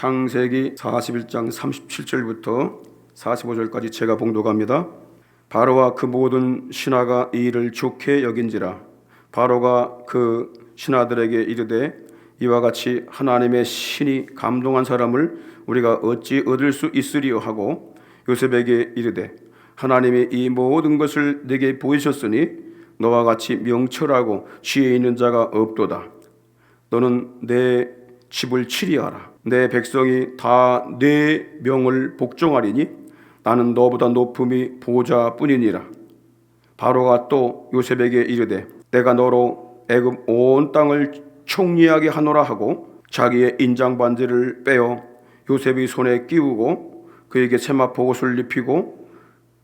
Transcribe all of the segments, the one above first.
창세기 41장 37절부터 45절까지 제가 봉독합니다. 바로와 그 모든 신하가 이 일을 좋게 여긴지라. 바로가 그 신하들에게 이르되 이와 같이 하나님의 신이 감동한 사람을 우리가 어찌 얻을 수 있으리요 하고 요셉에게 이르되 하나님이 이 모든 것을 내게 보이셨으니 너와 같이 명철하고 지혜 있는 자가 없도다. 너는 내 집을 치리하라. 내 백성이 다 내 명을 복종하리니 나는 너보다 높음이 보좌뿐이니라. 바로가 또 요셉에게 이르되 내가 너로 애굽 온 땅을 총리하게 하노라 하고 자기의 인장 반지를 빼어 요셉의 손에 끼우고 그에게 세마포 옷을 입히고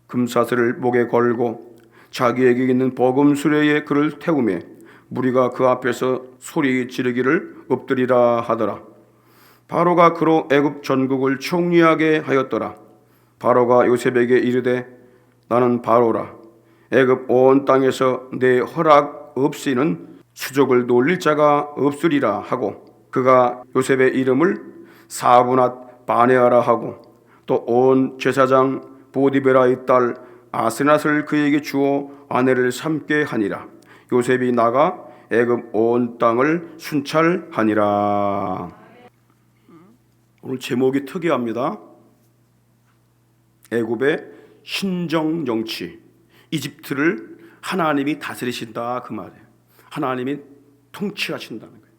금사슬을 목에 걸고 자기에게 있는 버금 수레에 그를 태우매 무리가 그 앞에서 소리 지르기를 엎드리라 하더라. 바로가 그로 애굽 전국을 총리하게 하였더라. 바로가 요셉에게 이르되 나는 바로라. 애굽 온 땅에서 내 허락 없이는 수족을 놀릴 자가 없으리라 하고 그가 요셉의 이름을 사브낫 바네아라 하고 또 온 제사장 보디베라의 딸 아스낫을 그에게 주어 아내를 삼게 하니라. 요셉이 나가 애굽 온 땅을 순찰하니라. 오늘 제목이 특이합니다. 애굽의 신정 정치. 이집트를 하나님이 다스리신다 그 말이에요. 하나님이 통치하신다는 거예요.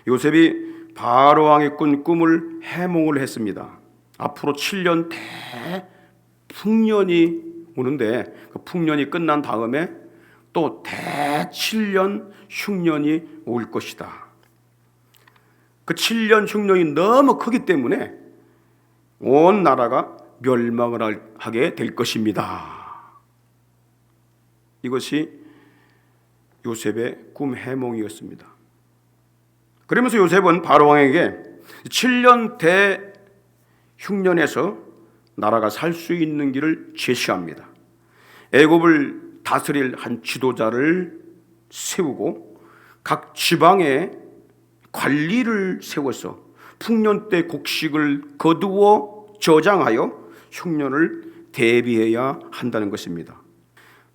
요셉이 바로 왕이 꾼 꿈을 해몽을 했습니다. 앞으로 7년 대풍년이 오는데 그 풍년이 끝난 다음에 또 대7년 흉년이 올 것이다. 그 7년 흉년이 너무 크기 때문에 온 나라가 멸망을 하게 될 것입니다. 이것이 요셉의 꿈 해몽이었습니다. 그러면서 요셉은 바로 왕에게 7년 대흉년에서 나라가 살 수 있는 길을 제시합니다. 애굽을 다스릴 한 지도자를 세우고 각 지방에 관리를 세워서 풍년 때 곡식을 거두어 저장하여 흉년을 대비해야 한다는 것입니다.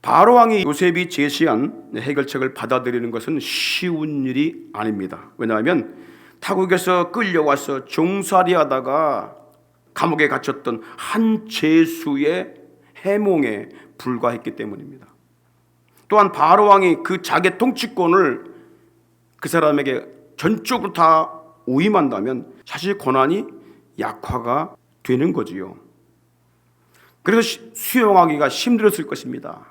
바로 왕이 요셉이 제시한 해결책을 받아들이는 것은 쉬운 일이 아닙니다. 왜냐하면 타국에서 끌려와서 종살이하다가 감옥에 갇혔던 한 죄수의 해몽에 불과했기 때문입니다. 또한 바로 왕이 그 자기 통치권을 그 사람에게 전적으로 다 오임한다면 사실 권한이 약화가 되는 거지요. 그래서 수용하기가 힘들었을 것입니다.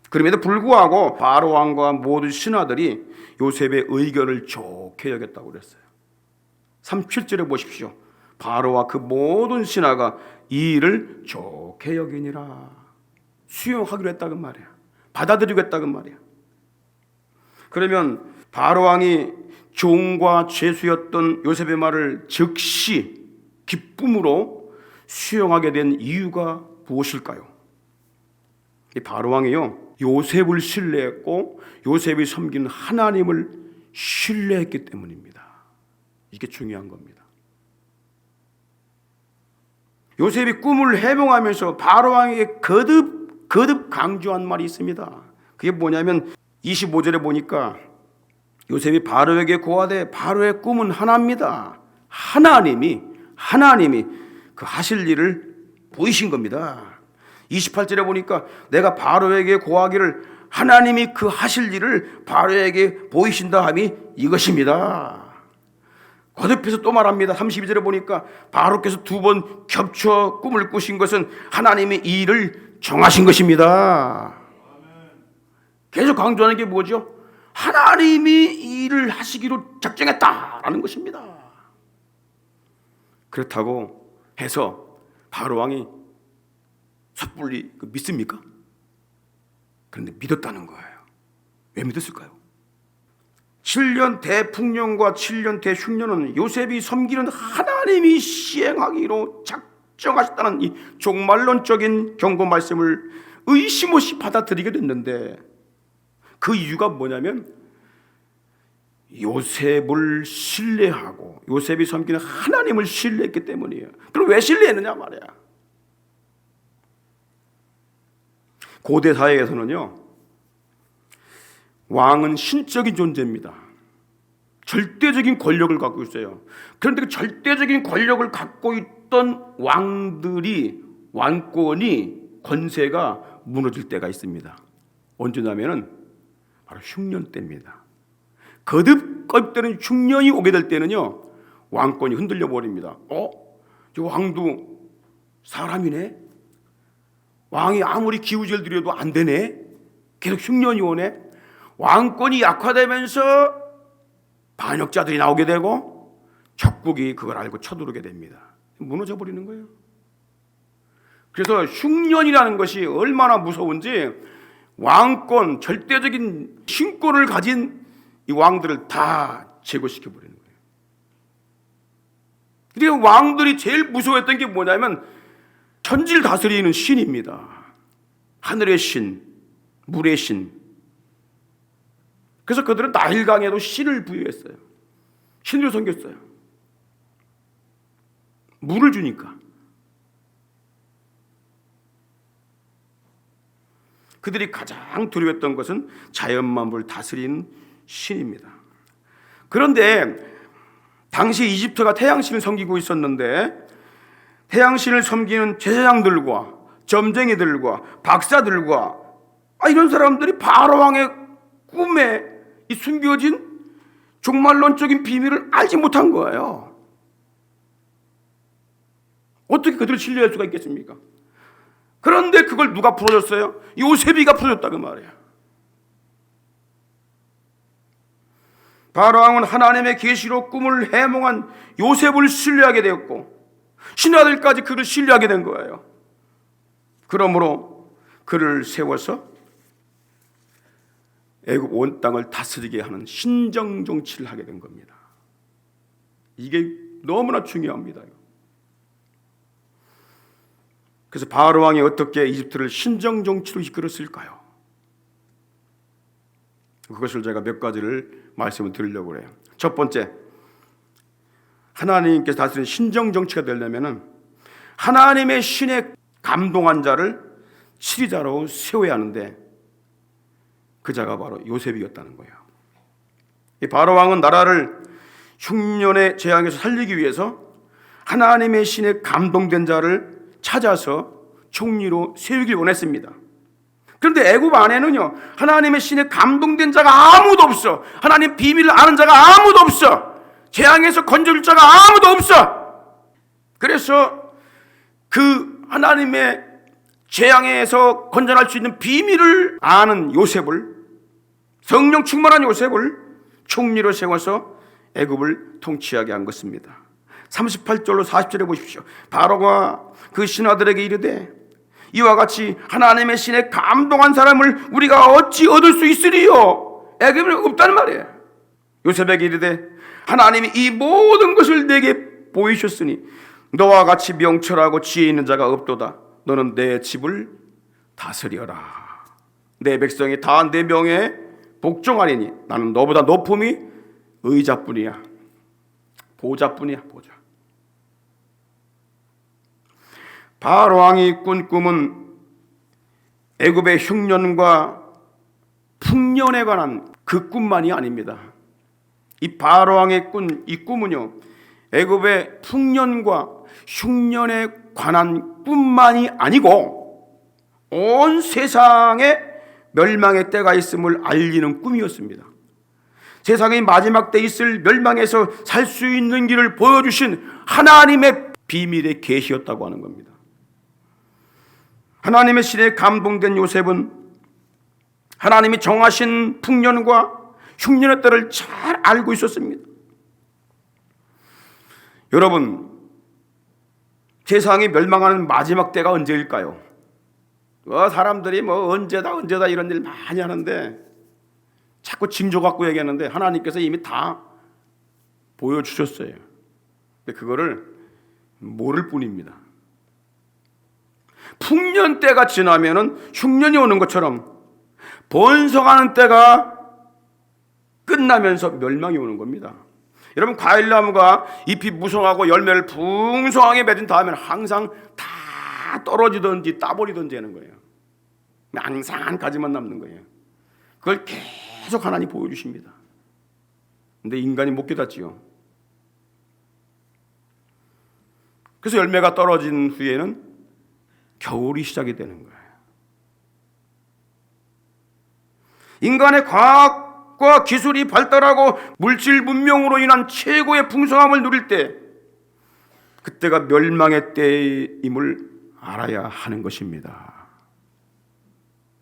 그럼에도 불구하고 바로 왕과 모든 신하들이 요셉의 의견을 좋게 여겼다고 그랬어요. 37절에 보십시오. 바로와 그 모든 신하가 이 일을 좋게 여기니라. 수용하기로 했다는 말이야. 받아들이겠다는 말이야. 그러면 바로 왕이 종과 죄수였던 요셉의 말을 즉시 기쁨으로 수용하게 된 이유가 무엇일까요? 이 바로 왕이요, 요셉을 신뢰했고 요셉이 섬기는 하나님을 신뢰했기 때문입니다. 이게 중요한 겁니다. 요셉이 꿈을 해몽하면서 바로 왕에게 거듭 강조한 말이 있습니다. 그게 뭐냐면 25절에 보니까 요셉이 바로에게 고하되 바로의 꿈은 하나입니다. 하나님이 그 하실 일을 보이신 겁니다. 28절에 보니까 내가 바로에게 고하기를 하나님이 그 하실 일을 바로에게 보이신다 함이 이것입니다. 거듭해서 또 말합니다. 32절에 보니까 바로께서 2번 겹쳐 꿈을 꾸신 것은 하나님이 이 일을 정하신 것입니다. 계속 강조하는 게 뭐죠? 하나님이 이 일을 하시기로 작정했다라는 것입니다. 그렇다고 해서 바로 왕이 섣불리 믿습니까? 그런데 믿었다는 거예요. 왜 믿었을까요? 7년 대풍년과 7년 대흉년은 요셉이 섬기는 하나님이 시행하기로 작정하셨다는 이 종말론적인 경고 말씀을 의심 없이 받아들이게 됐는데 그 이유가 뭐냐면 요셉을 신뢰하고 요셉이 섬기는 하나님을 신뢰했기 때문이에요. 그럼 왜 신뢰했느냐 말이야. 고대 사회에서는요, 왕은 신적인 존재입니다. 절대적인 권력을 갖고 있어요. 그런데 그 절대적인 권력을 갖고 있던 왕권이 권세가 무너질 때가 있습니다. 언제냐면은 바로 흉년 때입니다. 거듭거듭되는 흉년이 오게 될 때는요, 왕권이 흔들려 버립니다. 저 왕도 사람이네. 왕이 아무리 기우제를 드려도 안 되네. 계속 흉년이 오네. 왕권이 약화되면서 반역자들이 나오게 되고 적국이 그걸 알고 쳐들어오게 됩니다. 무너져 버리는 거예요. 그래서 흉년이라는 것이 얼마나 무서운지 왕권, 절대적인 신권을 가진 이 왕들을 다 제거시켜 버리는 거예요. 그러니까 왕들이 제일 무서워했던 게 뭐냐면 천지를 다스리는 신입니다. 하늘의 신, 물의 신. 그래서 그들은 나일강에도 신을 부여했어요. 신을 섬겼어요. 물을 주니까. 그들이 가장 두려웠던 것은 자연만물을 다스리는 신입니다. 그런데 당시 이집트가 태양신을 섬기고 있었는데 태양신을 섬기는 제사장들과 점쟁이들과 박사들과 이런 사람들이 바로 왕의 꿈에 이 숨겨진 종말론적인 비밀을 알지 못한 거예요. 어떻게 그들을 신뢰할 수가 있겠습니까? 그런데 그걸 누가 풀어줬어요? 요셉이가 풀어줬다 그 말이에요. 바로 왕은 하나님의 계시로 꿈을 해몽한 요셉을 신뢰하게 되었고 신하들까지 그를 신뢰하게 된 거예요. 그러므로 그를 세워서 애굽 온 땅을 다스리게 하는 신정 정치를 하게 된 겁니다. 이게 너무나 중요합니다. 그래서 바로 왕이 어떻게 이집트를 신정 정치로 이끌었을까요? 그것을 제가 몇 가지를 말씀을 드리려고 해요. 첫 번째, 하나님께서 다스리는 신정 정치가 되려면은 하나님의 신에 감동한 자를 치리자로 세워야 하는데 그 자가 바로 요셉이었다는 거예요. 이 바로 왕은 나라를 흉년의 재앙에서 살리기 위해서 하나님의 신에 감동된 자를 찾아서 총리로 세우길 원했습니다. 그런데 애굽 안에는요, 하나님의 신에 감동된 자가 아무도 없어. 하나님 비밀을 아는 자가 아무도 없어. 재앙에서 건져줄 자가 아무도 없어. 그래서 그 하나님의 재앙에서 건져날 수 있는 비밀을 아는 요셉을, 성령 충만한 요셉을 총리로 세워서 애굽을 통치하게 한 것입니다. 38절로 40절에 보십시오. 바로가 그 신하들에게 이르되 이와 같이 하나님의 신에 감동한 사람을 우리가 어찌 얻을 수 있으리요? 애굽에 없다는 말이에요. 요셉에게 이르되 하나님이 이 모든 것을 내게 보이셨으니 너와 같이 명철하고 지혜 있는 자가 없도다. 너는 내 집을 다스려라. 내 백성이 다 내 명에 복종하리니 나는 너보다 높음이 의자뿐이야. 보좌뿐이야. 보좌. 바로 왕이 꾼 꿈은 애굽의 흉년과 풍년에 관한 그 꿈만이 아닙니다. 이 바로 왕의 꾼 이 꿈은요, 애굽의 풍년과 흉년에 관한 꿈만이 아니고 온 세상에 멸망의 때가 있음을 알리는 꿈이었습니다. 세상의 마지막 때 있을 멸망에서 살 수 있는 길을 보여주신 하나님의 비밀의 계시였다고 하는 겁니다. 하나님의 신에 감동된 요셉은 하나님이 정하신 풍년과 흉년의 때를 잘 알고 있었습니다. 여러분, 세상이 멸망하는 마지막 때가 언제일까요? 사람들이 언제다 이런 일 많이 하는데 자꾸 징조 갖고 얘기하는데 하나님께서 이미 다 보여주셨어요. 근데 그거를 모를 뿐입니다. 풍년 때가 지나면은 흉년이 오는 것처럼 번성하는 때가 끝나면서 멸망이 오는 겁니다. 여러분, 과일나무가 잎이 무성하고 열매를 풍성하게 맺은 다음에는 항상 다 떨어지든지 따버리든지 하는 거예요. 항상 한 가지만 남는 거예요. 그걸 계속 하나님 보여주십니다. 근데 인간이 못 깨닫지요. 그래서 열매가 떨어진 후에는 겨울이 시작이 되는 거예요. 인간의 과학과 기술이 발달하고 물질 문명으로 인한 최고의 풍성함을 누릴 때, 그때가 멸망의 때임을 알아야 하는 것입니다.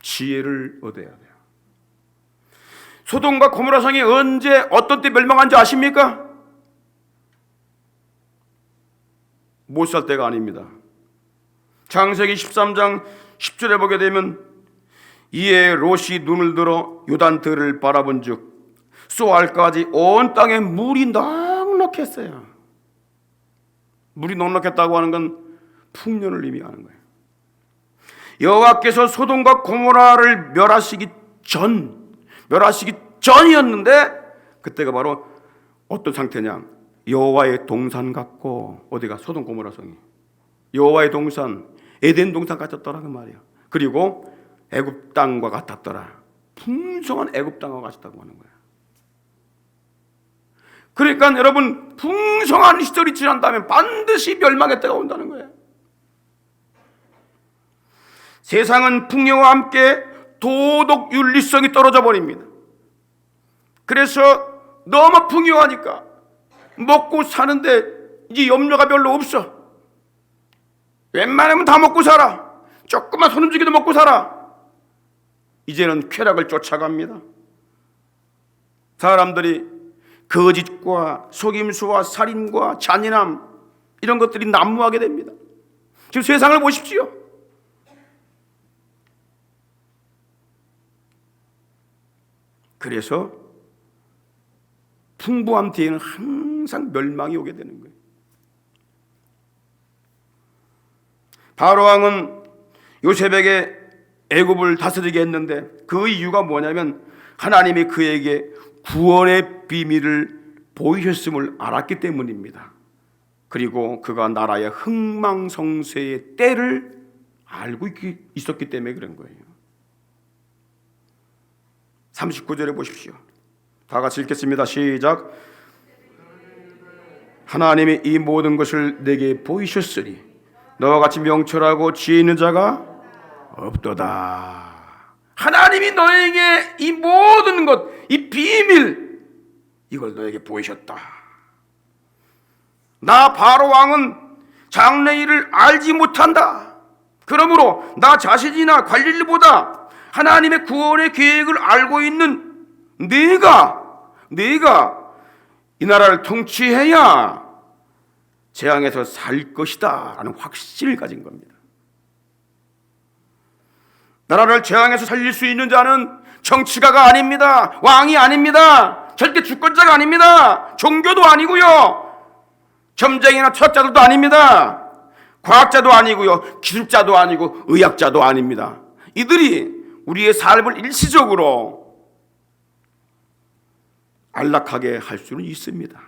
지혜를 얻어야 돼요. 소돔과 고모라 성이 언제 어떤 때 멸망한지 아십니까? 못 살 때가 아닙니다. 창세기 13장 10절에 보게 되면, 이에 롯이 눈을 들어 요단들을 바라본즉 쏘알까지 온 땅에 물이 넉넉했어요. 물이 넉넉했다고 하는 건 풍년을 의미하는 거예요. 여호와께서 소돔과 고모라를 멸하시기 전이었는데, 그때가 바로 어떤 상태냐? 여호와의 동산 같고, 어디가? 소돔 고모라 성이 여호와의 동산, 에덴 동산 같았더라 그 말이에요. 그리고 애굽 땅과 같았더라. 풍성한 애굽 땅과 같았다고 하는 거예요. 그러니까 여러분, 풍성한 시절이 지난다면 반드시 멸망의 때가 온다는 거예요. 세상은 풍요와 함께 도덕 윤리성이 떨어져 버립니다. 그래서 너무 풍요하니까 먹고 사는데 이제 염려가 별로 없어. 웬만하면 다 먹고 살아. 조금만 손 움직여도 먹고 살아. 이제는 쾌락을 쫓아갑니다. 사람들이 거짓과 속임수와 살인과 잔인함, 이런 것들이 난무하게 됩니다. 지금 세상을 보십시오. 그래서 풍부함 뒤에는 항상 멸망이 오게 되는 거예요. 바로 왕은 요셉에게 애굽을 다스리게 했는데, 그 이유가 뭐냐면 하나님이 그에게 구원의 비밀을 보이셨음을 알았기 때문입니다. 그리고 그가 나라의 흥망성쇠의 때를 알고 있었기 때문에 그런 거예요. 39절에 보십시오. 다 같이 읽겠습니다. 시작. 하나님이 이 모든 것을 내게 보이셨으니 너와 같이 명철하고 지혜 있는 자가 없도다. 하나님이 너에게 이 모든 것, 이 비밀, 이걸 너에게 보이셨다. 나 바로 왕은 장래일을 알지 못한다. 그러므로 나 자신이나 관리일보다 하나님의 구원의 계획을 알고 있는 네가 이 나라를 통치해야 재앙에서 살 것이다 라는 확신을 가진 겁니다. 나라를 재앙에서 살릴 수 있는 자는 정치가가 아닙니다. 왕이 아닙니다. 절대 주권자가 아닙니다. 종교도 아니고요, 점쟁이나 철학자들도 아닙니다. 과학자도 아니고요, 기술자도 아니고 의학자도 아닙니다. 이들이 우리의 삶을 일시적으로 안락하게 할 수는 있습니다.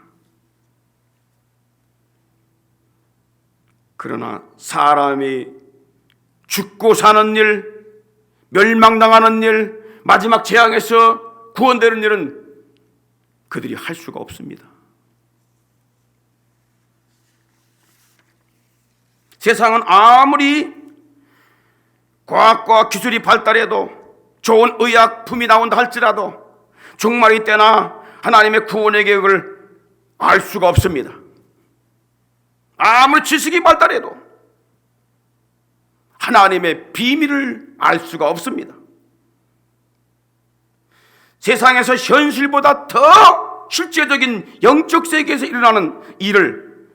그러나 사람이 죽고 사는 일, 멸망당하는 일, 마지막 재앙에서 구원되는 일은 그들이 할 수가 없습니다. 세상은 아무리 과학과 기술이 발달해도, 좋은 의약품이 나온다 할지라도 종말이 때나 하나님의 구원의 계획을 알 수가 없습니다. 아무리 지식이 발달해도 하나님의 비밀을 알 수가 없습니다. 세상에서 현실보다 더 실제적인 영적 세계에서 일어나는 일을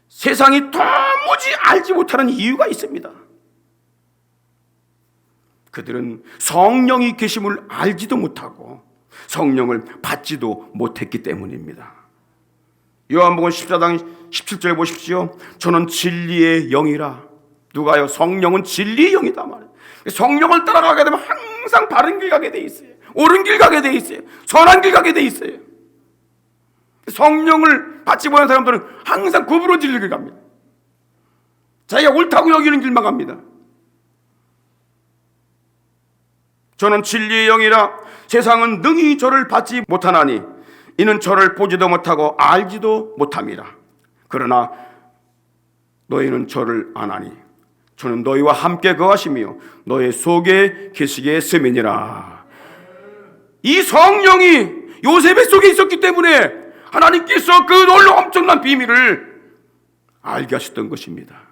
세상이 도무지 알지 못하는 이유가 있습니다. 그들은 성령이 계심을 알지도 못하고 성령을 받지도 못했기 때문입니다. 요한복음 14장 17절 보십시오. 저는 진리의 영이라. 누가요? 성령은 진리의 영이다 말이에요. 성령을 따라가게 되면 항상 바른 길 가게 돼 있어요. 옳은 길 가게 돼 있어요. 선한 길 가게 돼 있어요. 성령을 받지 못한 사람들은 항상 구부러질 길 갑니다. 자기가 옳다고 여기는 길만 갑니다. 저는 진리의 영이라 세상은 능히 저를 받지 못하나니 이는 저를 보지도 못하고 알지도 못함이라. 그러나 너희는 저를 아나니 저는 너희와 함께 거하시며 너희 속에 계시게 했음이니라. 이 성령이 요셉의 속에 있었기 때문에 하나님께서 그 놀라 엄청난 비밀을 알게 하셨던 것입니다.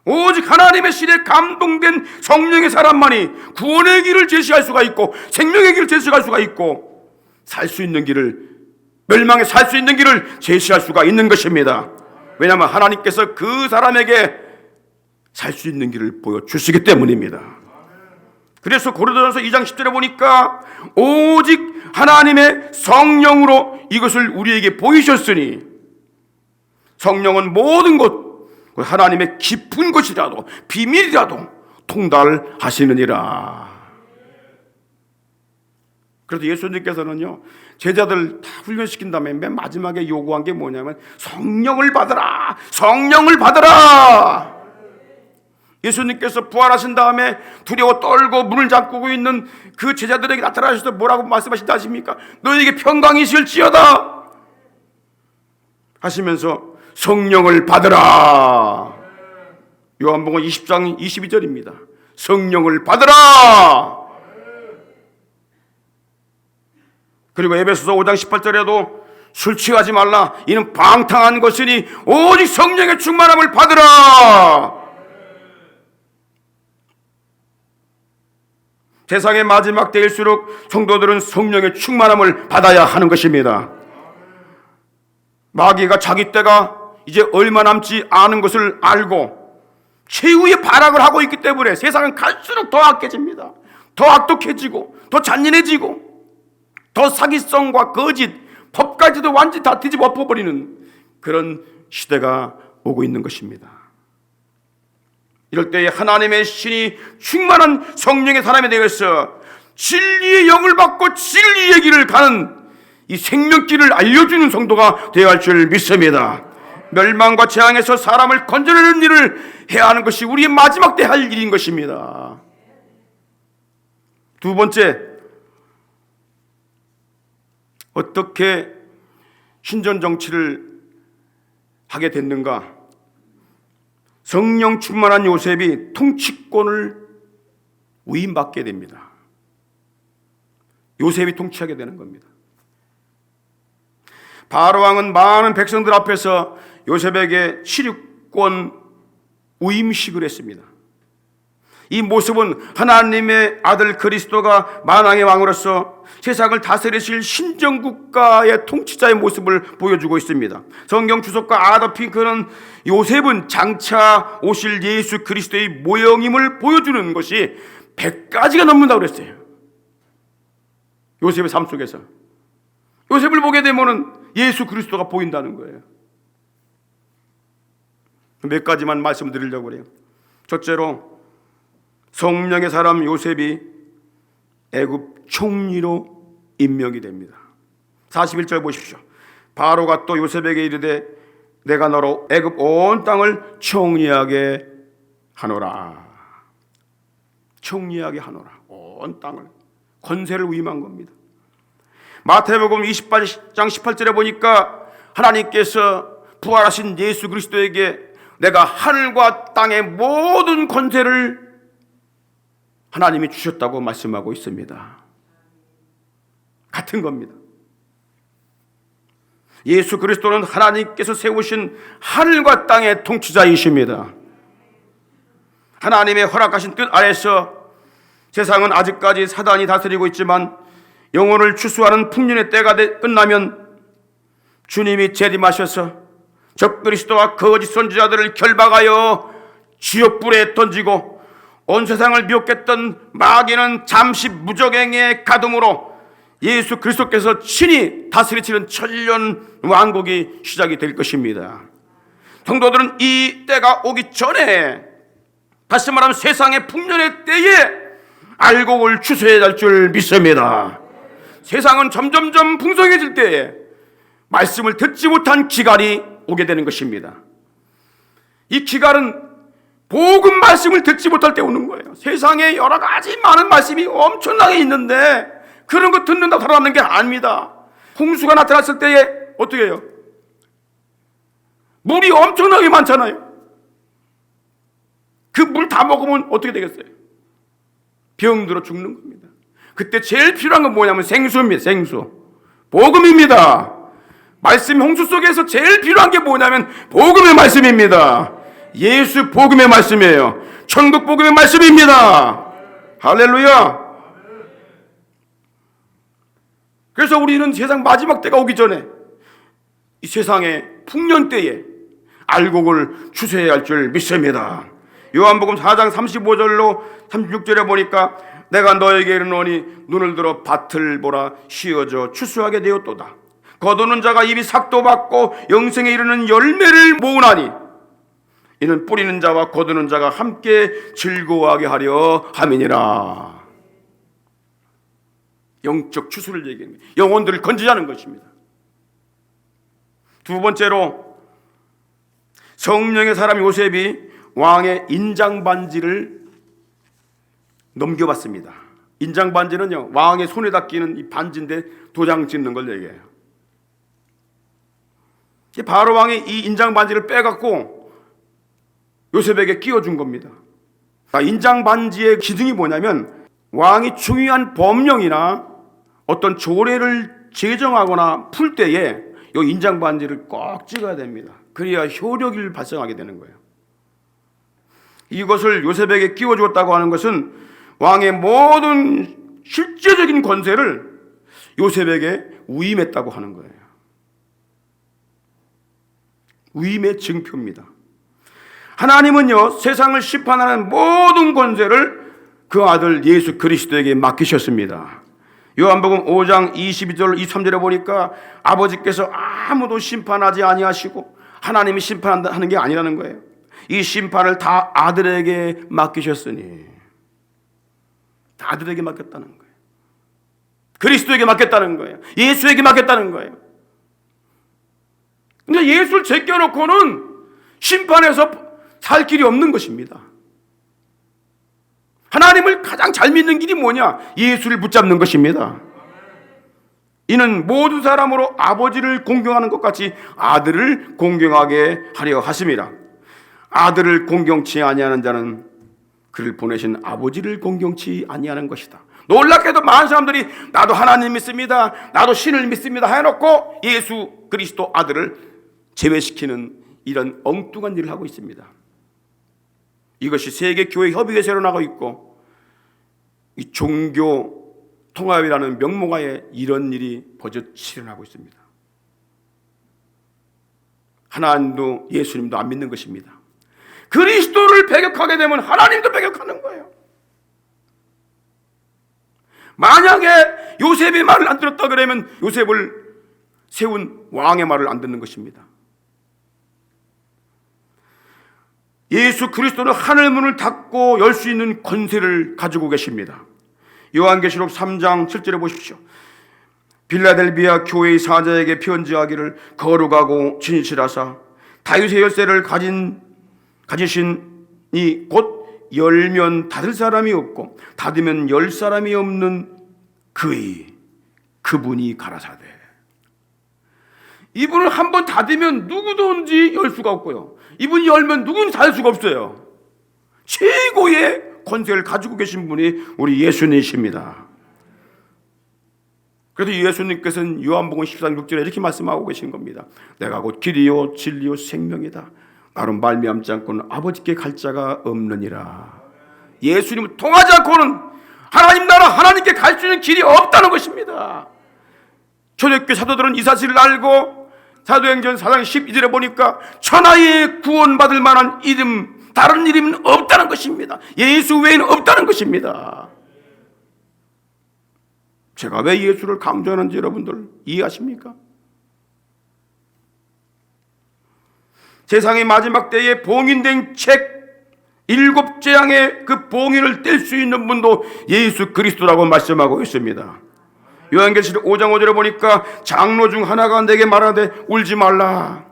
오직 하나님의 신에 감동된 성령의 사람만이 구원의 길을 제시할 수가 있고 생명의 길을 제시할 수가 있고 살 수 있는 길을, 멸망에 살 수 있는 길을 제시할 수가 있는 것입니다. 왜냐하면 하나님께서 그 사람에게 살 수 있는 길을 보여주시기 때문입니다. 그래서 고린도전서 2장 10절에 보니까 오직 하나님의 성령으로 이것을 우리에게 보이셨으니 성령은 모든 것 하나님의 깊은 것이라도 비밀이라도 통달하시느니라. 그래서 예수님께서는요 제자들 다 훈련시킨 다음에 맨 마지막에 요구한 게 뭐냐면 성령을 받으라, 성령을 받으라. 예수님께서 부활하신 다음에 두려워 떨고 문을 잠그고 있는 그 제자들에게 나타나셔서 뭐라고 말씀하신다 하십니까? 너희에게 평강이 있을지어다 하시면서 성령을 받으라. 요한복음 20장 22절입니다. 성령을 받으라. 그리고 에베소서 5장 18절에도 술 취하지 말라 이는 방탕한 것이니 오직 성령의 충만함을 받으라. 세상의 마지막 때일수록 성도들은 성령의 충만함을 받아야 하는 것입니다. 마귀가 자기 때가 이제 얼마 남지 않은 것을 알고 최후의 발악을 하고 있기 때문에 세상은 갈수록 더 악해집니다. 더 악독해지고 더 잔인해지고 더 사기성과 거짓, 법까지도 완전히 다 뒤집어 엎어버리는 그런 시대가 오고 있는 것입니다. 이럴 때에 하나님의 신이 충만한 성령의 사람에 대해서 진리의 영을 받고 진리의 길을 가는 이 생명길을 알려주는 성도가 되어야 할 줄 믿습니다. 멸망과 재앙에서 사람을 건져내는 일을 해야 하는 것이 우리의 마지막 때 할 일인 것입니다. 두 번째, 어떻게 신전 정치를 하게 됐는가? 성령 충만한 요셉이 통치권을 위임받게 됩니다. 요셉이 통치하게 되는 겁니다. 바로 왕은 많은 백성들 앞에서 요셉에게 치류권 위임식을 했습니다. 이 모습은 하나님의 아들 그리스도가 만왕의 왕으로서 세상을 다스리실 신정국가의 통치자의 모습을 보여주고 있습니다. 성경 주석가 아더 핑크는 요셉은 장차 오실 예수 그리스도의 모형임을 보여주는 것이 100가지가 넘는다고 그랬어요. 요셉의 삶 속에서 요셉을 보게 되면 예수 그리스도가 보인다는 거예요. 몇 가지만 말씀드리려고 해요. 첫째로 성령의 사람 요셉이 애굽 총리로 임명이 됩니다. 41절 보십시오. 바로가 또 요셉에게 이르되 내가 너로 애굽 온 땅을 총리하게 하노라. 총리하게 하노라. 온 땅을 권세를 위임한 겁니다. 마태복음 28장 18절에 보니까 하나님께서 부활하신 예수 그리스도에게 내가 하늘과 땅의 모든 권세를 하나님이 주셨다고 말씀하고 있습니다. 같은 겁니다. 예수 그리스도는 하나님께서 세우신 하늘과 땅의 통치자이십니다. 하나님의 허락하신 뜻 아래서 세상은 아직까지 사단이 다스리고 있지만 영혼을 추수하는 풍년의 때가 끝나면 주님이 재림하셔서 적그리스도와 거짓 선지자들을 결박하여 지옥불에 던지고 온 세상을 미혹했던 마귀는 잠시 무적행에 가둠으로 예수 그리스도께서 친히 다스리시는 천년 왕국이 시작이 될 것입니다. 성도들은 이 때가 오기 전에 다시 말하면 세상의 풍년의 때에 알곡을 추수해야 할 줄 믿습니다. 세상은 점점점 풍성해질 때에 말씀을 듣지 못한 기갈이 오게 되는 것입니다. 이 기갈은 복음 말씀을 듣지 못할 때 오는 거예요. 세상에 여러 가지 많은 말씀이 엄청나게 있는데 그런 거 듣는다고 살아남는 게 아닙니다. 홍수가 나타났을 때에 어떻게 해요? 물이 엄청나게 많잖아요. 그 물 다 먹으면 어떻게 되겠어요? 병들어 죽는 겁니다. 그때 제일 필요한 건 뭐냐면 생수입니다. 생수. 복음입니다. 말씀 홍수 속에서 제일 필요한 게 뭐냐면 복음의 말씀입니다. 예수 복음의 말씀이에요. 천국 복음의 말씀입니다. 할렐루야. 그래서 우리는 세상 마지막 때가 오기 전에 이 세상의 풍년 때에 알곡을 추수해야 할 줄 믿습니다. 요한복음 4장 35절로 36절에 보니까 내가 너에게 이르노니 눈을 들어 밭을 보라 씌어져 추수하게 되었도다. 거두는 자가 이미 삭도 받고 영생에 이르는 열매를 모으나니 이는 뿌리는 자와 거두는 자가 함께 즐거워하게 하려 함이니라. 영적 추수를 얘기합니다. 영혼들을 건지자는 것입니다. 두 번째로 성령의 사람 요셉이 왕의 인장반지를 넘겨받습니다. 인장반지는요, 왕의 손에다 끼는 이 반지인데 도장 찍는 걸 얘기해요. 바로 왕이 이 인장반지를 빼갖고 요셉에게 끼워준 겁니다. 인장반지의 기둥이 뭐냐면 왕이 중요한 법령이나 어떤 조례를 제정하거나 풀 때에 이 인장반지를 꼭 찍어야 됩니다. 그래야 효력이 발생하게 되는 거예요. 이것을 요셉에게 끼워주었다고 하는 것은 왕의 모든 실제적인 권세를 요셉에게 위임했다고 하는 거예요. 위임의 증표입니다. 하나님은요, 세상을 심판하는 모든 권세를 그 아들 예수 그리스도에게 맡기셨습니다. 요한복음 5장 22절 23절에 보니까 아버지께서 아무도 심판하지 아니하시고 하나님이 심판하는 게 아니라는 거예요. 이 심판을 다 아들에게 맡기셨으니, 다 아들에게 맡겼다는 거예요. 그리스도에게 맡겼다는 거예요. 예수에게 맡겼다는 거예요. 근데 예수를 제껴놓고는 심판에서 살 길이 없는 것입니다. 하나님을 가장 잘 믿는 길이 뭐냐? 예수를 붙잡는 것입니다. 이는 모든 사람으로 아버지를 공경하는 것 같이 아들을 공경하게 하려 하심이라. 아들을 공경치 아니하는 자는 그를 보내신 아버지를 공경치 아니하는 것이다. 놀랍게도 많은 사람들이 나도 하나님 믿습니다, 나도 신을 믿습니다 해놓고 예수 그리스도 아들을 제외시키는 이런 엉뚱한 일을 하고 있습니다. 이것이 세계 교회 협의회에서 일어나고 있고, 이 종교 통합이라는 명목하에 이런 일이 버젓이 일어나고 있습니다. 하나님도 예수님도 안 믿는 것입니다. 그리스도를 배격하게 되면 하나님도 배격하는 거예요. 만약에 요셉의 말을 안 들었다 그러면 요셉을 세운 왕의 말을 안 듣는 것입니다. 예수 그리스도는 하늘 문을 닫고 열 수 있는 권세를 가지고 계십니다. 요한계시록 3장 7절에 보십시오. 빌라델비아 교회의 사자에게 편지하기를 거룩하고 진실하사 다윗의 열쇠를 가지신이 곧 열면 닫을 사람이 없고 닫으면 열 사람이 없는 그분이 가라사대. 이분을 한번 닫으면 누구든지 열 수가 없고요, 이분이 열면 누구는 닫을 수가 없어요. 최고의 권세를 가지고 계신 분이 우리 예수님이십니다. 그래서 예수님께서는 요한복음 14장 6절에 이렇게 말씀하고 계신 겁니다. 내가 곧 길이요 진리요 생명이다. 나로 말미암지 않고는 아버지께 갈 자가 없느니라. 예수님을 통하지 않고는 하나님 나라 하나님께 갈 수 있는 길이 없다는 것입니다. 초대교회 사도들은 이 사실을 알고 사도행전 4장 12절에 보니까 천하에 구원받을 만한 이름, 다른 이름은 없다는 것입니다. 예수 외에는 없다는 것입니다. 제가 왜 예수를 강조하는지 여러분들 이해하십니까? 세상의 마지막 때에 봉인된 책 일곱 재앙의 그 봉인을 뗄 수 있는 분도 예수 그리스도라고 말씀하고 있습니다. 요한계시록 5장 5절에 보니까 장로 중 하나가 내게 말하되 울지 말라.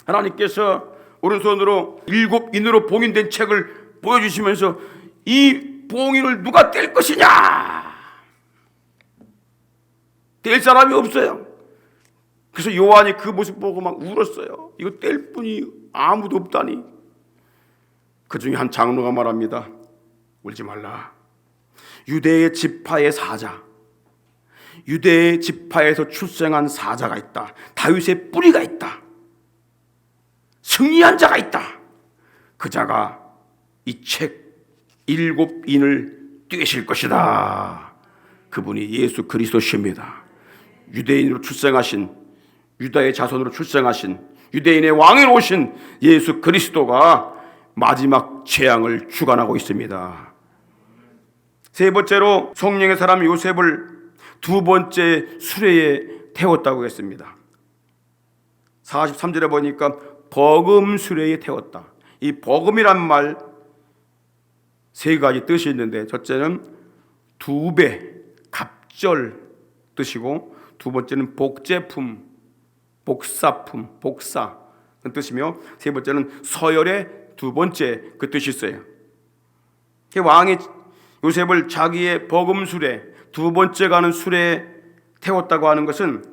하나님께서 오른손으로 일곱 인으로 봉인된 책을 보여주시면서 이 봉인을 누가 뗄 것이냐? 뗄 사람이 없어요. 그래서 요한이 그 모습 보고 막 울었어요. 이거 뗄 분이 아무도 없다니. 그 중에 한 장로가 말합니다. 울지 말라. 유대의 지파의 사자, 유대의 지파에서 출생한 사자가 있다. 다윗의 뿌리가 있다. 승리한 자가 있다. 그 자가 이 책 일곱 인을 떼실 것이다. 그분이 예수 그리스도십니다. 유대인으로 출생하신, 유다의 자손으로 출생하신, 유대인의 왕으로 오신 예수 그리스도가 마지막 재앙을 주관하고 있습니다. 세 번째로 성령의 사람 요셉을 두 번째 수레에 태웠다고 했습니다. 43절에 보니까 버금 수레에 태웠다. 이 버금이란 말 세 가지 뜻이 있는데, 첫째는 두 배, 갑절 뜻이고, 두 번째는 복제품, 복사품, 복사는 뜻이며, 세 번째는 서열의 두 번째 그 뜻이 있어요. 왕이 요셉을 자기의 버금 수레, 두 번째 가는 수레에 태웠다고 하는 것은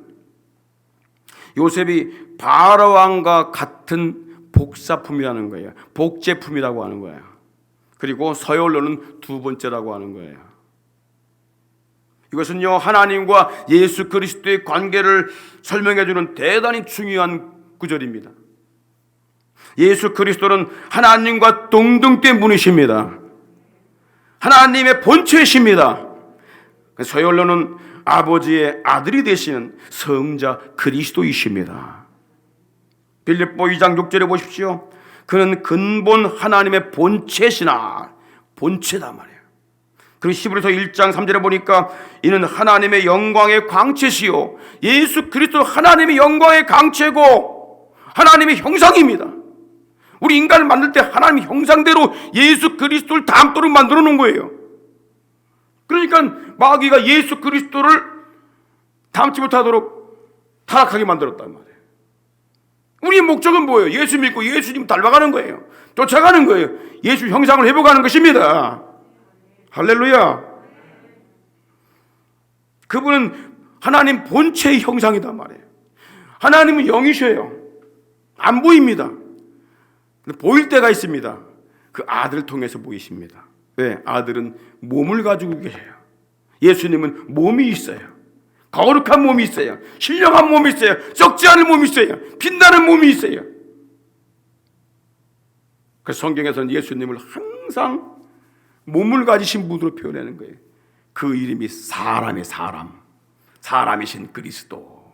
요셉이 바로 왕과 같은 복사품이라는 거예요. 복제품이라고 하는 거예요. 그리고 서열로는 두 번째라고 하는 거예요. 이것은요, 하나님과 예수 그리스도의 관계를 설명해 주는 대단히 중요한 구절입니다. 예수 그리스도는 하나님과 동등된 분이십니다. 하나님의 본체이십니다. 서열로는 아버지의 아들이 되시는 성자 그리스도이십니다. 빌립보 2장 6절에 보십시오. 그는 근본 하나님의 본체시나, 본체다 말이에요. 그리고 히브리서 1장 3절에 보니까 이는 하나님의 영광의 광채시요, 예수 그리스도 하나님의 영광의 광채고 하나님의 형상입니다. 우리 인간을 만들 때 하나님의 형상대로 예수 그리스도를 닮도록 만들어 놓은 거예요. 그러니까 마귀가 예수 그리스도를 닮지 못하도록 타락하게 만들었단 말이에요. 우리의 목적은 뭐예요? 예수 믿고 예수님 닮아가는 거예요. 쫓아가는 거예요. 예수 형상을 회복하는 것입니다. 할렐루야. 그분은 하나님 본체의 형상이단 말이에요. 하나님은 영이셔요. 안 보입니다. 보일 때가 있습니다. 그 아들을 통해서 보이십니다. 왜? 아들은 몸을 가지고 계셔요. 예수님은 몸이 있어요. 거룩한 몸이 있어요. 신령한 몸이 있어요. 썩지 않은 몸이 있어요. 빛나는 몸이 있어요. 그래서 성경에서는 예수님을 항상 몸을 가지신 분으로 표현하는 거예요. 그 이름이 사람의 사람, 사람이신 그리스도.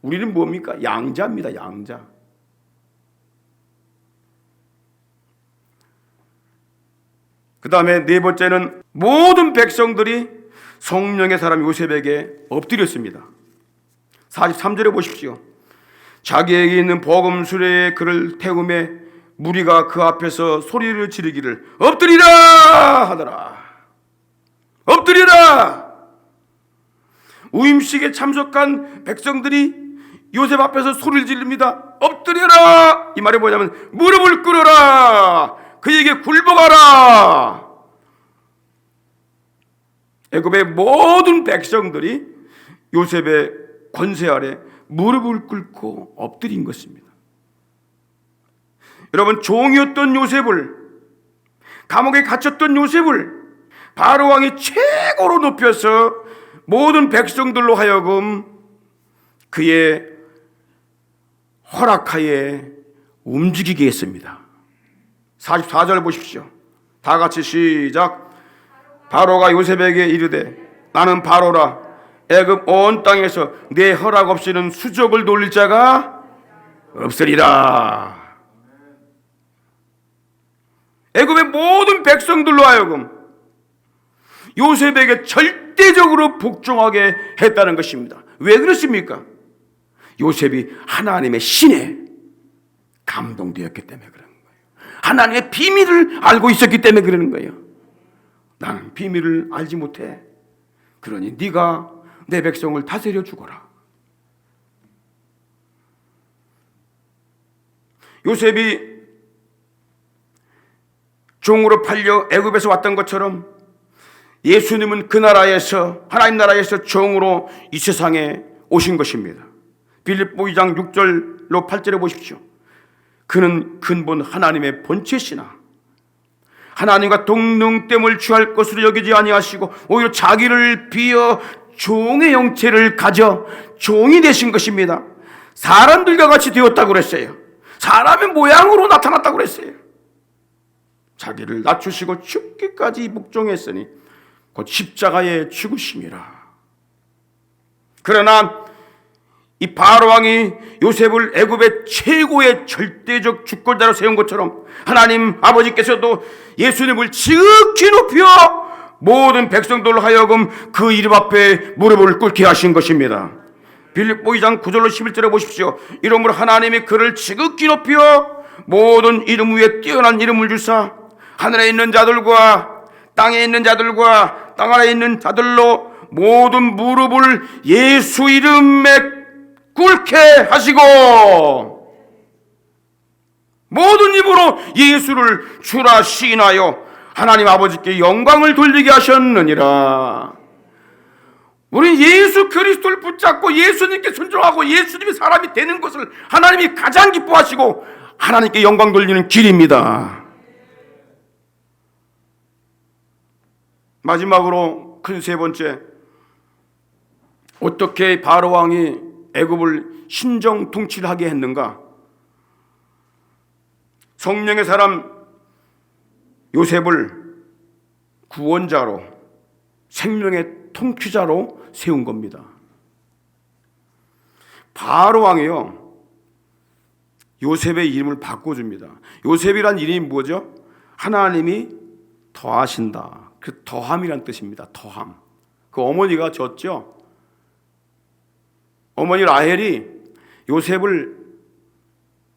우리는 뭡니까? 양자입니다. 양자. 그 다음에 네 번째는 모든 백성들이 성령의 사람 요셉에게 엎드렸습니다. 43절에 보십시오. 자기에게 있는 버금 수레에 그를 태우매 무리가 그 앞에서 소리를 지르기를 엎드리라 하더라. 엎드리라. 우임식에 참석한 백성들이 요셉 앞에서 소리를 지릅니다. 엎드려라. 이 말이 뭐냐면 무릎을 꿇어라. 그에게 굴복하라. 애굽의 모든 백성들이 요셉의 권세 아래 무릎을 꿇고 엎드린 것입니다. 여러분, 종이었던 요셉을, 감옥에 갇혔던 요셉을 바로 왕이 최고로 높여서 모든 백성들로 하여금 그의 허락하에 움직이게 했습니다. 44절 보십시오. 다 같이 시작. 바로가 요셉에게 이르되 나는 바로라. 애굽 온 땅에서 내 허락 없이는 수족을 돌릴 자가 없으리라. 애굽의 모든 백성들로 하여금 요셉에게 절대적으로 복종하게 했다는 것입니다. 왜 그렇습니까? 요셉이 하나님의 신에 감동되었기 때문에 그런 거예요. 하나님의 비밀을 알고 있었기 때문에 그러는 거예요. 나는 비밀을 알지 못해. 그러니 네가 내 백성을 다스려 주거라. 요셉이 종으로 팔려 애굽에서 왔던 것처럼 예수님은 그 나라에서, 하나님 나라에서 종으로 이 세상에 오신 것입니다. 빌립보 2장 6절로 8절에 보십시오. 그는 근본 하나님의 본체시나 하나님과 동등됨을 취할 것으로 여기지 아니하시고 오히려 자기를 비어 종의 형체를 가져 종이 되신 것입니다. 사람들과 같이 되었다고 그랬어요. 사람의 모양으로 나타났다고 그랬어요. 자기를 낮추시고 죽기까지 복종했으니 곧 십자가에 죽으심이라. 그러나 이 바로왕이 요셉을 애굽의 최고의 절대적 주권자로 세운 것처럼 하나님 아버지께서도 예수님을 지극히 높여 모든 백성들로 하여금 그 이름 앞에 무릎을 꿇게 하신 것입니다. 빌립보 2장 9절로 11절에 보십시오. 이러므로 하나님이 그를 지극히 높여 모든 이름 위에 뛰어난 이름을 주사 하늘에 있는 자들과 땅에 있는 자들과 땅 아래에 있는 자들로 모든 무릎을 예수 이름에 꿇게 하시고 모든 입으로 예수를 주라 시인하여 하나님 아버지께 영광을 돌리게 하셨느니라. 우리는 예수 그리스도를 붙잡고 예수님께 순종하고 예수님이 사람이 되는 것을 하나님이 가장 기뻐하시고 하나님께 영광 돌리는 길입니다. 마지막으로 큰 세 번째, 어떻게 바로왕이 애굽을 신정 통치를 하게 했는가? 성령의 사람 요셉을 구원자로, 생명의 통치자로 세운 겁니다. 바로왕이요, 요셉의 이름을 바꿔줍니다. 요셉이란 이름이 뭐죠? 하나님이 더하신다. 그 더함이란 뜻입니다. 더함. 그 어머니가 졌죠. 어머니 라헬이 요셉을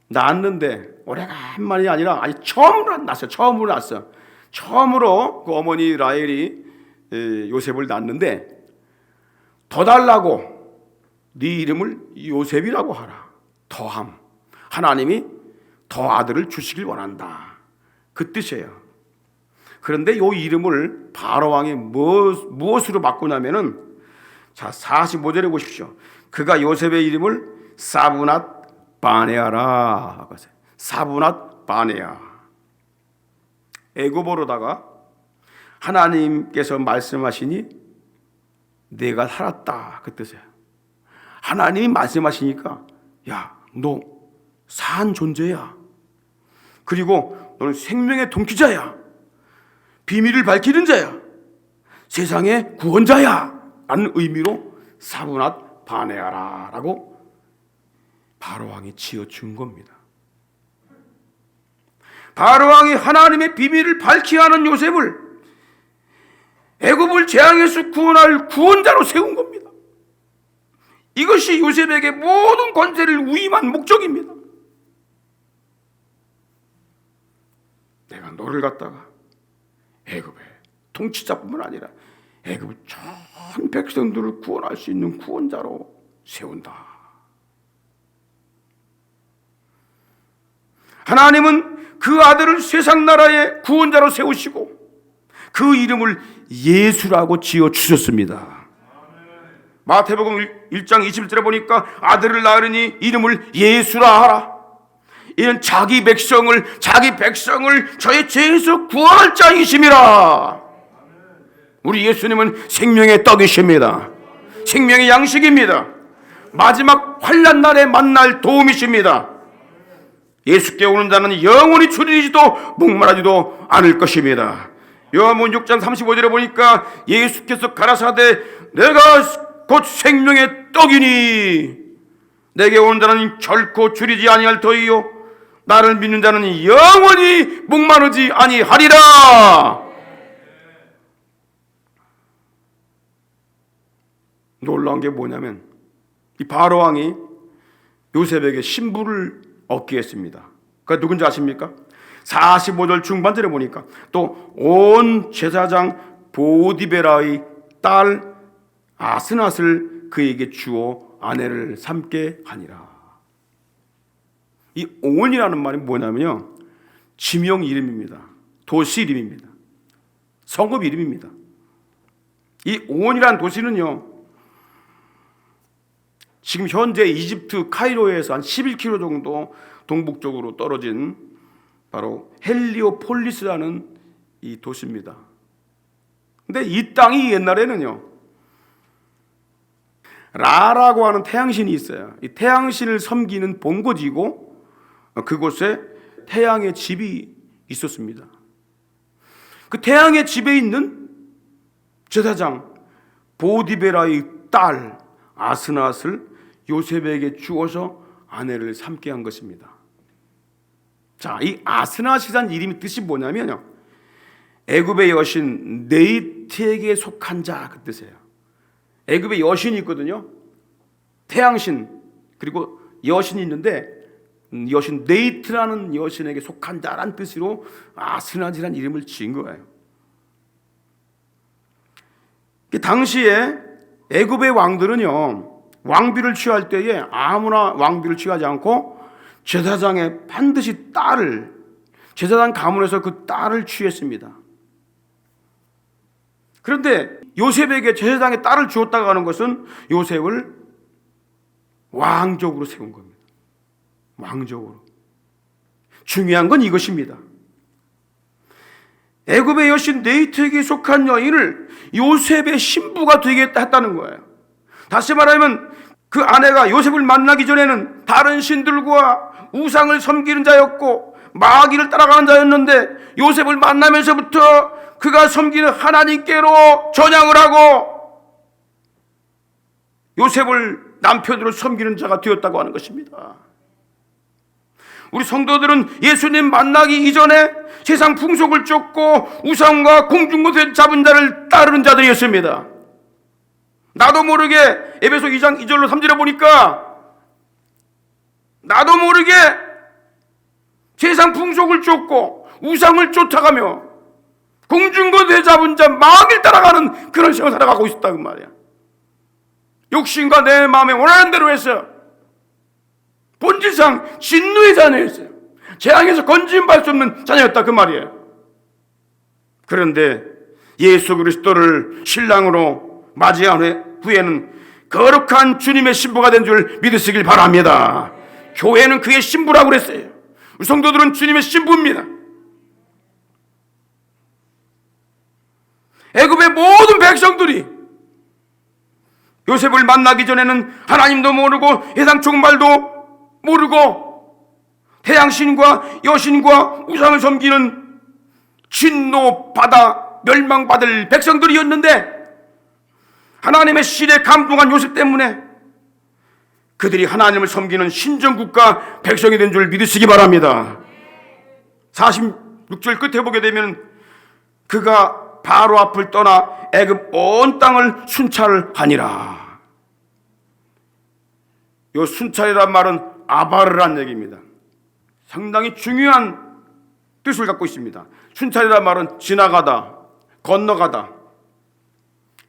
낳았는데 오래간만이 아니라 아니 처음으로 낳았어요. 처음으로 그 어머니 라헬이 요셉을 낳았는데 더 달라고 네 이름을 요셉이라고 하라. 더함. 하나님이 더 아들을 주시길 원한다. 그 뜻이에요. 그런데 이 이름을 바로왕이 무엇으로 바꾸냐면은 자 45절에 보십시오. 그가 요셉의 이름을 사브낫 바네아라. 사브낫 바네아. 애굽어로다가 하나님께서 말씀하시니 내가 살았다. 그 뜻이에요. 하나님이 말씀하시니까 야, 너 산 존재야. 그리고 너는 생명의 통치자야. 비밀을 밝히는 자야. 세상의 구원자야. 라는 의미로 사브낫 바네아라 라고 바로왕이 지어준 겁니다. 바로왕이 하나님의 비밀을 밝히게 하는 요셉을 애굽을 재앙에서 구원할 구원자로 세운 겁니다. 이것이 요셉에게 모든 권세를 위임한 목적입니다. 내가 너를 갖다가 애굽의 통치자뿐만 아니라 애굽 전 백성들을 구원할 수 있는 구원자로 세운다. 하나님은 그 아들을 세상 나라의 구원자로 세우시고 그 이름을 예수라고 지어 주셨습니다. 마태복음 1장 21절에 보니까 아들을 낳으니 이름을 예수라 하라. 이는 자기 백성을 저의 죄에서 구원할 자이심이라. 우리 예수님은 생명의 떡이십니다. 생명의 양식입니다. 마지막 환난 날에 만날 도움이십니다. 예수께 오는 자는 영원히 줄이지도 목마르지도 않을 것입니다. 요한복음 6장 35절에 보니까 예수께서 가라사대 내가 곧 생명의 떡이니 내게 오는 자는 결코 줄이지 아니할 터이요 나를 믿는 자는 영원히 목마르지 아니하리라. 놀라운 게 뭐냐면 이 바로왕이 요셉에게 신부를 얻게 했습니다. 그가 누군지 아십니까? 45절 중반절에 보니까 또 온 제사장 보디베라의 딸 아스낫을 그에게 주어 아내를 삼게 하니라. 이 온이라는 말이 뭐냐면요, 지명 이름입니다. 도시 이름입니다. 성읍 이름입니다. 이 온이라는 도시는요, 지금 현재 이집트 카이로에서 한 11km 정도 동북쪽으로 떨어진 바로 헬리오폴리스라는 이 도시입니다. 근데 이 땅이 옛날에는요, 라라고 하는 태양신이 있어요. 이 태양신을 섬기는 본거지고 그곳에 태양의 집이 있었습니다. 그 태양의 집에 있는 제사장 보디베라의 딸 아스낫을 요셉에게 주어서 아내를 삼게 한 것입니다. 자, 이 아스낫이라는 이름의 뜻이 뭐냐면요, 애굽의 여신 네이트에게 속한 자 그 뜻이에요. 애굽에 여신이 있거든요. 태양신 그리고 여신이 있는데 여신 네이트라는 여신에게 속한 자란 뜻으로 아스낫이라는 이름을 지은 거예요. 당시에 애굽의 왕들은요, 왕비를 취할 때에 아무나 왕비를 취하지 않고 제사장의 반드시 딸을, 제사장 가문에서 그 딸을 취했습니다. 그런데 요셉에게 제사장의 딸을 주었다고 하는 것은 요셉을 왕족으로 세운 겁니다. 왕족으로. 중요한 건 이것입니다. 애굽의 여신 네이트에게 속한 여인을 요셉의 신부가 되겠다 했다는 거예요. 다시 말하면 그 아내가 요셉을 만나기 전에는 다른 신들과 우상을 섬기는 자였고 마귀를 따라가는 자였는데 요셉을 만나면서부터 그가 섬기는 하나님께로 전향을 하고 요셉을 남편으로 섬기는 자가 되었다고 하는 것입니다. 우리 성도들은 예수님 만나기 이전에 세상 풍속을 쫓고 우상과 공중것에 잡은 자를 따르는 자들이었습니다. 나도 모르게 에베소 2장 2절로 3절에 보니까 나도 모르게 세상 풍속을 쫓고 우상을 쫓아가며 공중것에 잡은 자 마귀를 따라가는 그런 생활을 살아가고 있었다 그 말이야. 욕심과 내 마음에 원하는 대로 해서 본질상 진노의 자녀였어요. 재앙에서 건짐받을 수 없는 자녀였다 그 말이에요. 그런데 예수 그리스도를 신랑으로 맞이한 후에는 거룩한 주님의 신부가 된 줄 믿으시길 바랍니다. 교회는 그의 신부라고 그랬어요. 우리 성도들은 주님의 신부입니다. 애굽의 모든 백성들이 요셉을 만나기 전에는 하나님도 모르고 세상 종말도 모르고 태양신과 여신과 우상을 섬기는 진노받아 멸망받을 백성들이었는데 하나님의 신에 감동한 요셉 때문에 그들이 하나님을 섬기는 신정국가 백성이 된 줄 믿으시기 바랍니다. 46절 끝에 보게 되면 그가 바로 앞을 떠나 애굽 온 땅을 순찰하니라. 이 순찰이란 말은 아바르란 얘기입니다. 상당히 중요한 뜻을 갖고 있습니다. 순찰이란 말은 지나가다, 건너가다,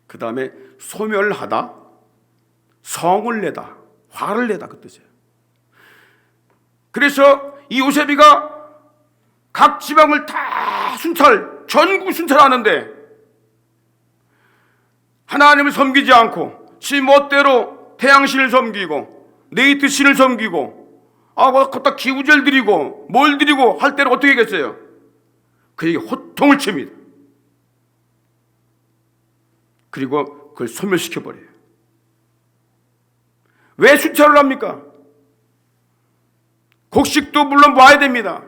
그 다음에 소멸하다, 성을 내다, 화를 내다 그 뜻이에요. 그래서 이 요셉이가 각 지방을 다 전국 순찰하는데 하나님을 섬기지 않고 지 멋대로 태양신을 섬기고 네이트 신을 섬기고 갖다 기우제를 드리고 뭘 드리고 할 때는 어떻게 하겠어요? 그에게 호통을 칩니다. 그리고 그걸 소멸시켜버려요. 왜 순찰을 합니까? 곡식도 물론 봐야 됩니다.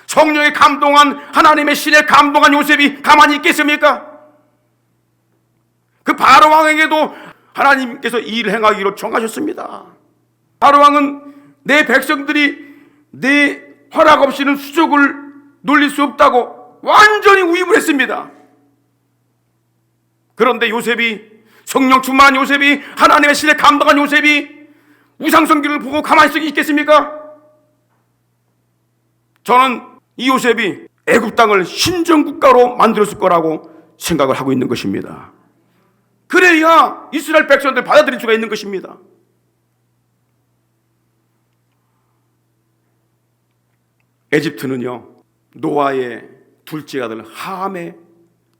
성령에 감동한 하나님의 신에 감동한 요셉이 가만히 있겠습니까? 그 바로 왕에게도 하나님께서 이 일을 행하기로 정하셨습니다. 바로 왕은 내 백성들이 내 허락 없이는 수족을 놀릴 수 없다고 완전히 우입을 했습니다. 그런데 요셉이, 성령 충만한 요셉이, 하나님의 신에 감동한 요셉이 우상 섬기를 보고 가만히 있겠습니까? 저는 이 요셉이 애굽 땅을 신정국가로 만들었을 거라고 생각을 하고 있는 것입니다. 그래야 이스라엘 백성들 받아들일 수가 있는 것입니다. 에집트는요, 노아의 둘째 아들 함의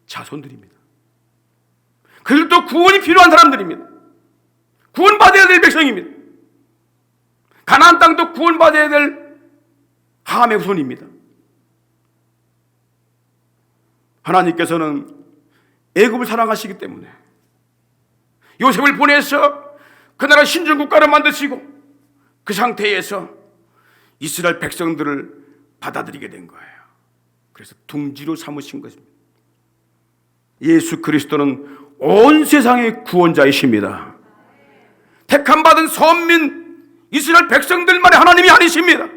자손들입니다. 그들도 구원이 필요한 사람들입니다. 구원받아야 될 백성입니다. 가나안 땅도 구원받아야 될 함의 후손입니다. 하나님께서는 애굽을 사랑하시기 때문에 요셉을 보내서 그 나라 신정국가를 만드시고 그 상태에서 이스라엘 백성들을 받아들이게 된 거예요. 그래서 둥지로 삼으신 것입니다. 예수 그리스도는 온 세상의 구원자이십니다. 택함 받은 선민 이스라엘 백성들만의 하나님이 아니십니다.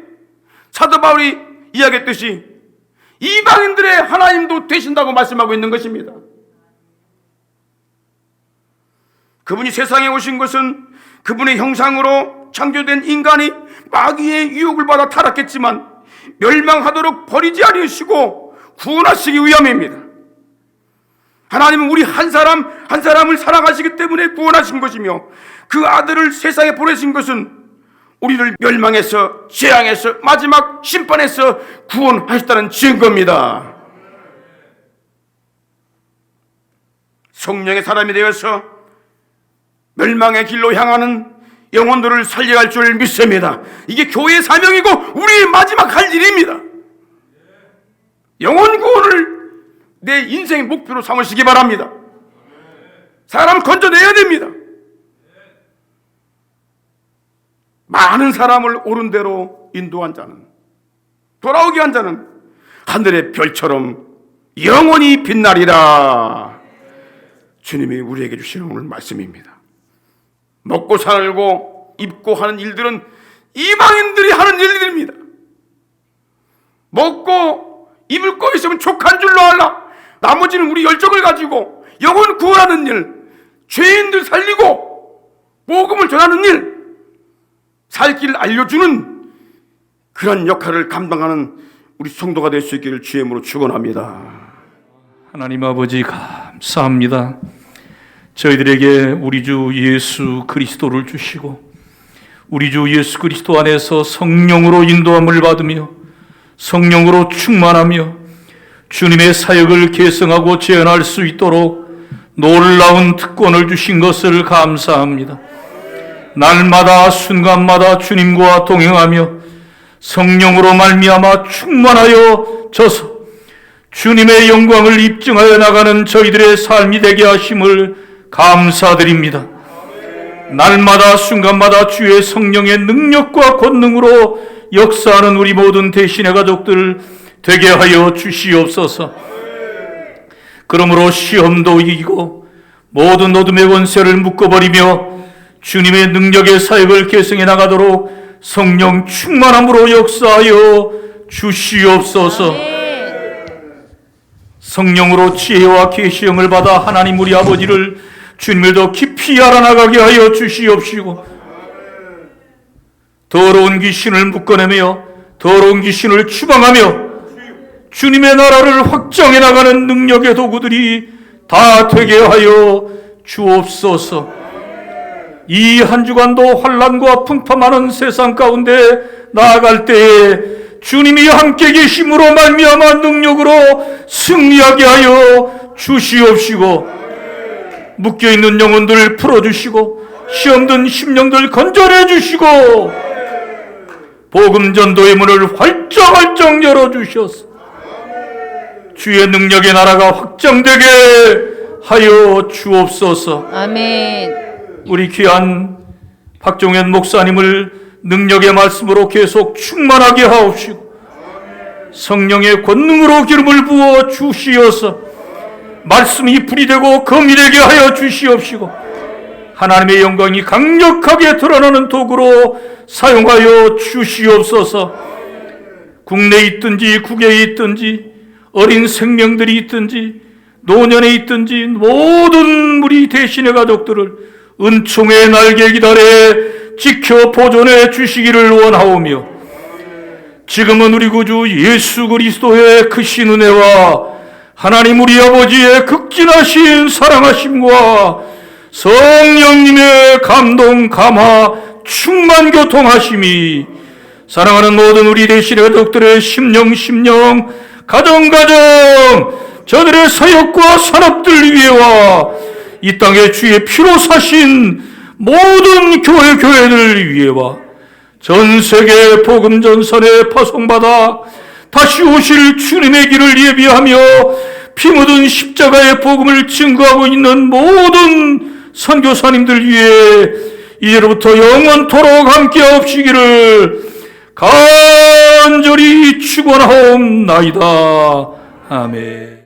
사도 바울이 이야기했듯이 이방인들의 하나님도 되신다고 말씀하고 있는 것입니다. 그분이 세상에 오신 것은 그분의 형상으로 창조된 인간이 마귀의 유혹을 받아 타락했지만 멸망하도록 버리지 아니하시고 구원하시기 위함입니다. 하나님은 우리 한 사람 한 사람을 사랑하시기 때문에 구원하신 것이며 그 아들을 세상에 보내신 것은 우리를 멸망에서 재앙에서 마지막 심판에서 구원하셨다는 증거입니다. 성령의 사람이 되어서 멸망의 길로 향하는 영혼들을 살려갈 줄 믿습니다. 이게 교회의 사명이고 우리의 마지막 할 일입니다. 영혼 구원을 내 인생의 목표로 삼으시기 바랍니다. 사람을 건져내야 됩니다. 많은 사람을 옳은 대로 인도한 자는, 돌아오게 한 자는 하늘의 별처럼 영원히 빛나리라. 주님이 우리에게 주시는 오늘 말씀입니다. 먹고 살고 입고 하는 일들은 이방인들이 하는 일들입니다. 먹고 입을 거 있으면 족한 줄로 알라. 나머지는 우리 열정을 가지고 영혼 구원하는 일, 죄인들 살리고 복음을 전하는 일, 살 길을 알려주는 그런 역할을 감당하는 우리 성도가 될 수 있기를 주의 이름으로 축원합니다. 하나님 아버지 감사합니다. 저희들에게 우리 주 예수 그리스도를 주시고 우리 주 예수 그리스도 안에서 성령으로 인도함을 받으며 성령으로 충만하며 주님의 사역을 계승하고 재현할 수 있도록 놀라운 특권을 주신 것을 감사합니다. 날마다 순간마다 주님과 동행하며 성령으로 말미암아 충만하여 져서 주님의 영광을 입증하여 나가는 저희들의 삶이 되게 하심을 감사드립니다. 날마다 순간마다 주의 성령의 능력과 권능으로 역사하는 우리 모든 대신의 가족들 되게 하여 주시옵소서. 그러므로 시험도 이기고 모든 어둠의 권세를 묶어버리며 주님의 능력의 사역을 계승해 나가도록 성령 충만함으로 역사하여 주시옵소서. 성령으로 지혜와 계시형을 받아 하나님 우리 아버지를 주님을 더 깊이 알아나가게 하여 주시옵시고 더러운 귀신을 묶어내며 더러운 귀신을 추방하며 주님의 나라를 확장해 나가는 능력의 도구들이 다 되게 하여 주옵소서. 이 한 주간도 환난과 풍파많은 세상 가운데 나아갈 때에 주님이 함께 계심으로 말미암아 능력으로 승리하게 하여 주시옵시고 묶여있는 영혼들 풀어주시고 시험든 심령들 건져내 주시고 복음 전도의 문을 활짝 열어주셔서 주의 능력의 나라가 확장되게 하여 주옵소서. 아멘. 우리 귀한 박종현 목사님을 능력의 말씀으로 계속 충만하게 하옵시고 성령의 권능으로 기름을 부어 주시어서 말씀이 불이 되고 검이 되게 하여 주시옵시고 하나님의 영광이 강력하게 드러나는 도구로 사용하여 주시옵소서. 국내에 있든지 국외에 있든지 어린 생명들이 있든지 노년에 있든지 모든 우리 대신의 가족들을 은총의 날개 기다려 지켜 보존해 주시기를 원하오며 지금은 우리 구주 예수 그리스도의 크신 은혜와 하나님 우리 아버지의 극진하신 사랑하심과 성령님의 감동, 감화, 충만 교통하심이 사랑하는 모든 우리 대신의 가족들의 심령, 가정, 저들의 사역과 산업들 위에와 이 땅에 주의 피로 사신 모든 교회들 위에와 전 세계 복음 전선에 파송받아 다시 오실 주님의 길을 예비하며 피 묻은 십자가의 복음을 증거하고 있는 모든 선교사님들 위해 이제로부터 영원토록 함께하옵시기를 간절히 축원하옵나이다. 아멘.